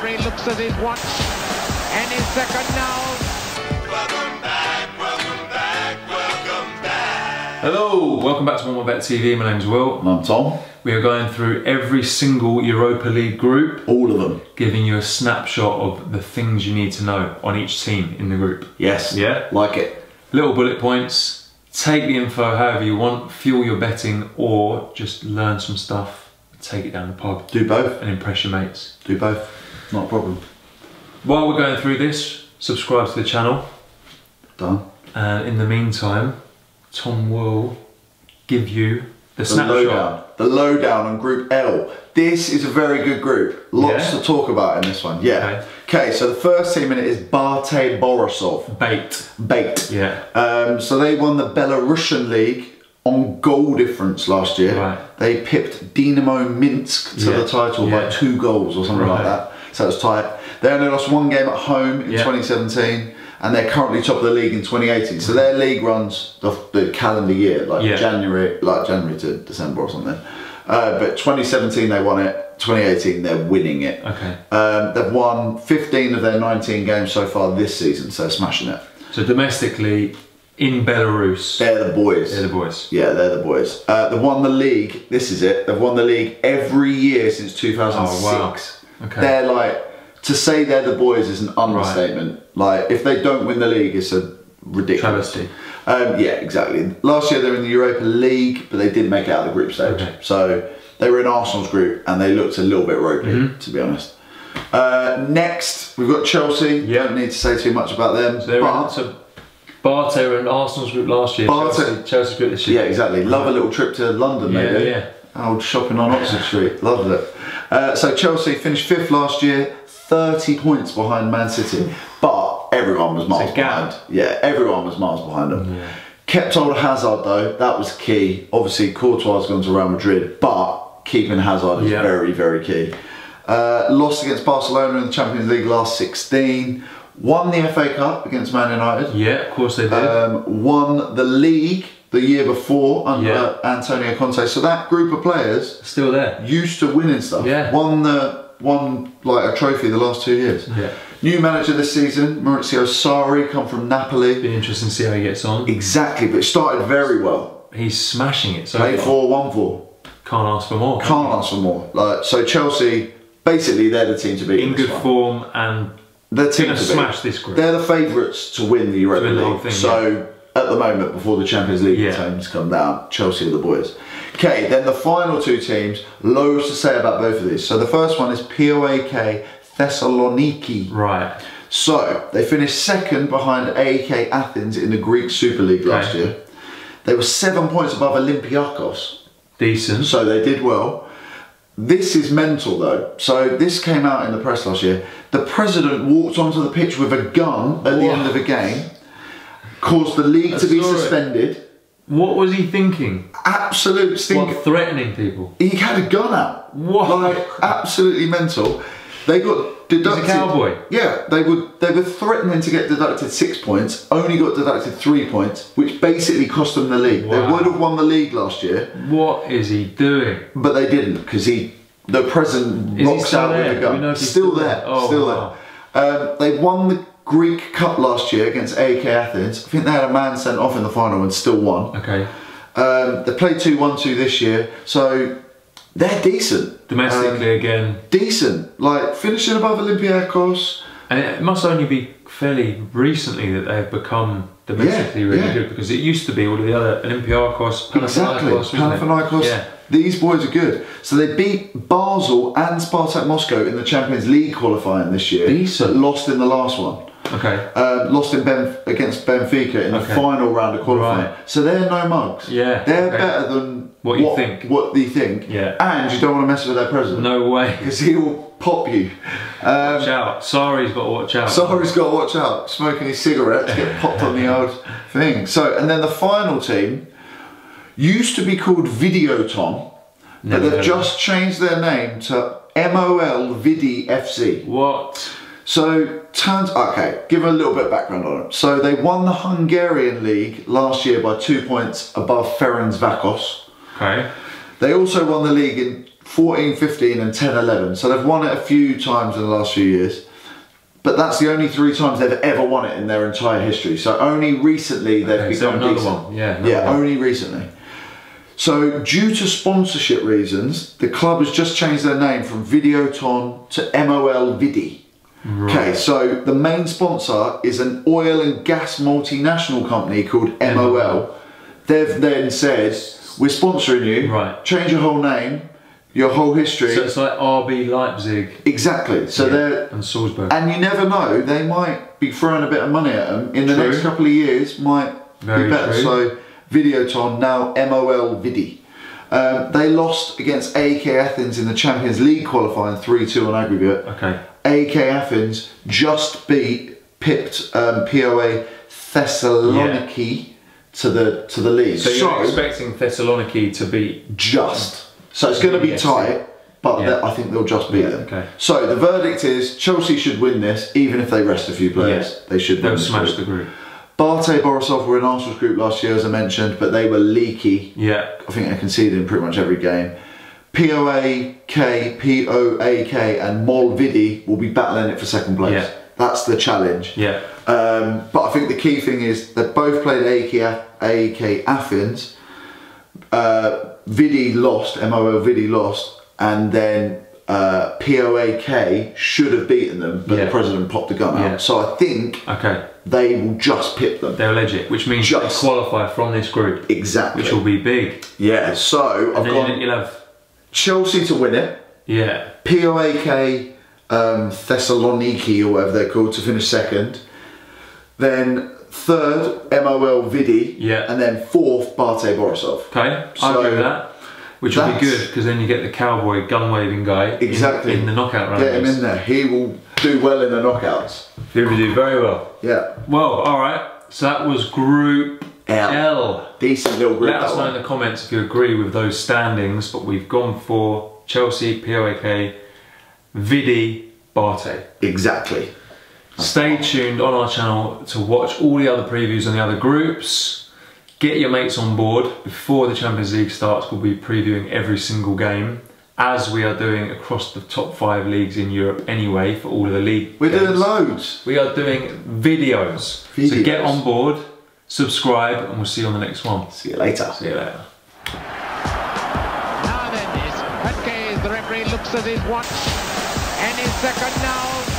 referee looks at his watch. Any second now. Welcome back, welcome back, welcome back. Hello, welcome back to WantMyBet TV. My name's Will. And I'm Tom. We are going through every single Europa League group. All of them. Giving you a snapshot of the things you need to know on each team in the group. Yes. Yeah? Like it. Little bullet points. Take the info however you want. Fuel your betting or just learn some stuff. Take it down the pub. Do both. And impress your mates. Do both. Not a problem. While we're going through this, subscribe to the channel. Done. And in the meantime, Tom will give you the snapshot. The lowdown on Group L. This is a very good group. Lots to talk about in this one. Yeah. Okay, so the first team in it is Bate Borisov. Bate. Yeah. So they won the Belarusian League on goal difference last year. Right. They pipped Dinamo Minsk to the title by 2 goals or something like that. So it was tight. They only lost 1 game at home in 2017. And they're currently top of the league in 2018. So their league runs the calendar year, like January to December or something. But 2017 they won it. 2018 they're winning it. Okay. They've won 15 of their 19 games so far this season, so smashing it. So domestically, in Belarus, they're the boys. They're the boys. Yeah, they're the boys. They've won the league. This is it. They've won the league every year since 2006. Oh, wow. Okay. They're like, to say they're the boys is an understatement. Like, if they don't win the league, it's a ridiculous. Travesty. Yeah, exactly. Last year they were in the Europa League, but they didn't make it out of the group stage. Okay. So they were in Arsenal's group, and they looked a little bit ropey, to be honest. Next, we've got Chelsea. Yeah. Don't need to say too much about them. So Bate were in Arsenal's group last year. Chelsea's group this year. Yeah, exactly. Love a little trip to London, maybe. Yeah. Old shopping on Oxford Street. Loved it. So Chelsea finished 5th last year, 30 points behind Man City. But everyone was miles behind. Yeah, everyone was miles behind them. Yeah. Kept hold of Hazard though, that was key. Obviously Courtois has gone to Real Madrid, but keeping Hazard is very, very key. Lost against Barcelona in the Champions League last 16. Won the FA Cup against Man United. Yeah, of course they did. Won the league the year before under Antonio Conte. So that group of players still there. Used to winning stuff. Yeah. Won like a trophy the last 2 years. Yeah. New manager this season, Maurizio Sarri, come from Napoli. Be interesting to see how he gets on. Exactly, but started very well. He's smashing it. So played 4-1-4. Can't ask for more. Can't ask for more. Like, so Chelsea, basically they're the team to beat. In good form and they're going to smash this group. They're the favourites to win the Europa League. So at the moment, before the Champions League teams come down, Chelsea are the boys. Okay, then the final 2 teams, loads to say about both of these. So the first one is POAK Thessaloniki. Right. So they finished 2nd behind AEK Athens in the Greek Super League last year. They were 7 points above Olympicaos. Decent. So they did well. This is mental though. So this came out in the press last year. The president walked onto the pitch with a gun at the end of a game, caused the league to be suspended. What was he thinking? Absolute stink. What, threatening people? He had a gun out. What? Like, absolutely mental. They got deducted. He's a cowboy. Yeah, they were threatening to get deducted 6 points, only got deducted 3 points, which basically cost them the league. They would have won the league last year. What is he doing? But they didn't, because the president rocks out with a gun. Still there. Oh, still there. They won the Greek Cup last year against AEK Athens. I think they had a man sent off in the final and still won. Okay. They played 2-1-2 this year, so they're decent. Domestically again. Decent. Like, finishing above Olympiacos. And it must only be fairly recently that they've become domestically really good, because it used to be all of the other Olympiacos, Panathinaikos. Yeah. These boys are good. So they beat Basel and Spartak Moscow in the Champions League qualifying this year. Decent. Lost in the last one. Okay. Lost against Benfica in the final round of qualifying. Right. So they're no mugs. Yeah. They're better than what you think. What they think. Yeah. And you don't want to mess with their president. No way. Because he will pop you. Watch out. Sarri's got to watch out. Sarri's got to watch out. Smoking his cigarettes, get popped on the old thing. So, and then the final team used to be called Videoton, but they've just changed their name to MOL Vidi FC. What? So, give a little bit of background on it. So they won the Hungarian League last year by 2 points above Ferencváros. Okay. They also won the league in 14, 15 and 10, 11. So they've won it a few times in the last few years. But that's the only 3 times they've ever won it in their entire history. So only recently they've become another decent. one. Yeah, only recently. So due to sponsorship reasons, the club has just changed their name from Videoton to MOL Vidi. Right. Okay, so the main sponsor is an oil and gas multinational company called MOL. They've then said, we're sponsoring you, change your whole name, your whole history. So it's like RB Leipzig. Exactly. So they're and Salzburg. And you never know, they might be throwing a bit of money at them in the next couple of years. Might be better. True. So Videoton, now MOL Vidi. They lost against AEK Athens in the Champions League qualifying 3-2 on aggregate. Okay. AEK Athens just beat pipped POAK Thessaloniki to the league. So you're expecting Thessaloniki to beat just. So it's going to be tight, but I think they'll just beat them. Okay. So the verdict is Chelsea should win this, even if they rest a few players. They should. They'll smash the group. Bate Borisov were in Arsenal's group last year, as I mentioned, but they were leaky. Yeah. I think they conceded in pretty much every game. POAK, and MOL Vidi will be battling it for second place. Yeah. That's the challenge. Yeah. But I think the key thing is they both played AEK Athens. Vidi lost, MOL Vidi lost, and then POAK should have beaten them, but the president popped the gun out. So I think they will just pip them. They'll edge it, which means they qualify from this group. Exactly. Which will be big. Yeah, so I've got you'll have Chelsea to win it. Yeah. POAK Thessaloniki, or whatever they're called, to finish second. Then third, MOL Vidi. Yeah. And then fourth, Bate Borisov. Okay, I'll do that. Which will be good, because then you get the cowboy gun-waving guy in the knockout round. Get him in there. He will do well in the knockouts. He will do very well. Yeah. Well, alright. So that was Group L. Decent little group. Let us know in the comments if you agree with those standings, but we've gone for Chelsea, POAK, Vidi, Bate. Exactly. Stay tuned on our channel to watch all the other previews on the other groups. Get your mates on board. Before the Champions League starts, we'll be previewing every single game, as we are doing across the top 5 leagues in Europe anyway, for all of the league We're games. doing loads. We are doing videos. So get on board, subscribe, and we'll see you on the next one. See you later. See you later. Now then, the referee looks at his watch, and his second now.